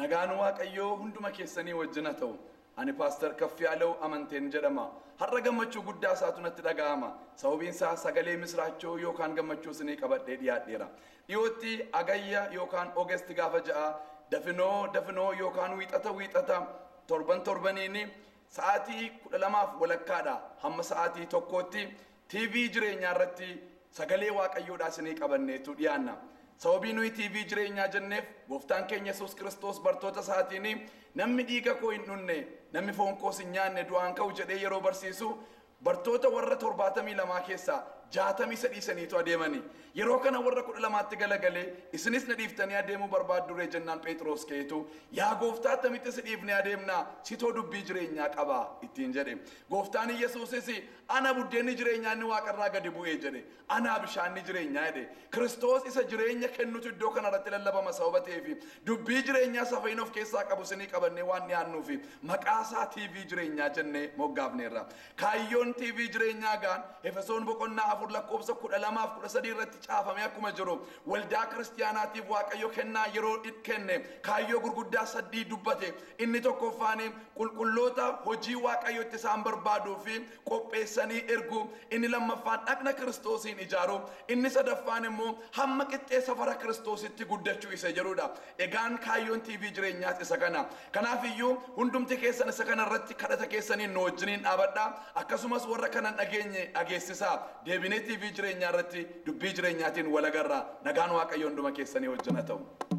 nagaan waaqayyoo hunduma keessanii wajjin haa ta'u. Ani Pastor Kaffiyaaloo Amanteen jedhama. Har'a gammachuu guddaa isaatu natti dhaga'ama. Sababiin isaa sagalee misraachoo yookaan gammachuu isinii qabadhee dhiyaadheera. Dhiyootti agayya yookaan Oogest gaafa ja'a dafinoo yookaan wiixata torbaniini sa'aatii 12 walakkaadha hamma sa'aatii 1tti TV jireenyaa irratti sagalee waaqayyoodhaa isinii qabanneetu dhiyaanna. Sababii nuyi TV jireenyaa jenneef gooftaan keenya Yesuus Kiristoos bartoota isaatiin namni dhiiga koo hin dhunne namni foon koos hin nyaanne du'aan ka'u jedhee yeroo barsiisu bartoota warra 72 keessaa 63 dhiisaniitu adeemani. Yeroo kana warra 12tti galagalee isinis na dhiiftanii adeemuu barbaaddu ree jennaan Phexros keetu yaa gooftaa attamitti si dhiifnee adeemnaa sitoo dubbii jireenyaa qaba ittiin jedhe. Gooftaan Yesuusis ana buddeenni jireenyaa inni waaqarraa gadi bu'ee jedhe. Ana bishaanni jireenyaa jedhe. Kiristoos isa jireenya kennutu iddoo kanarratti lallabama sababa ta'eef dubbii jireenyaa safayin of keessaa qabu isinii qabannee waan dhiyaannuuf maqaasaa TV jireenyaa jennee moggaafneerra. Kaayyoon TV jireenyaa gaan Efesoon boqonnaa 4 lakkoofsa 12-13 irratti caafame akkuma jiru waldaa kiristiyaanaatiif waaqayyo kennaa yeroo kenne kaayyoo gurguddaa 3 dubbate. Inni tokkoffaan qulqulloota hojii waaqayyo itti isaan barbaaduu fi qopheessanii ergu. Inni lammaffaan dhagna Kiristoosiin ijaaru. Inni sadaffaan immoo hamma qixxee safara Kiristoositti guddachuu isa jedhudha. Egaan kaayyoon TV jireenyaas isa kana. Kanaaf iyyuu hundumti keessan isa kana irratti kadhata keessaniin nu wajjiniin dhaabadhaa. Akkasumas warra kanan dhageenye dhageessisaa. Deebinee TV jireenyaa irratti dubbii jireenyaatiin wal agarra. Nagaan waaqayyo hunduma keessanii wajjin haa ta'u.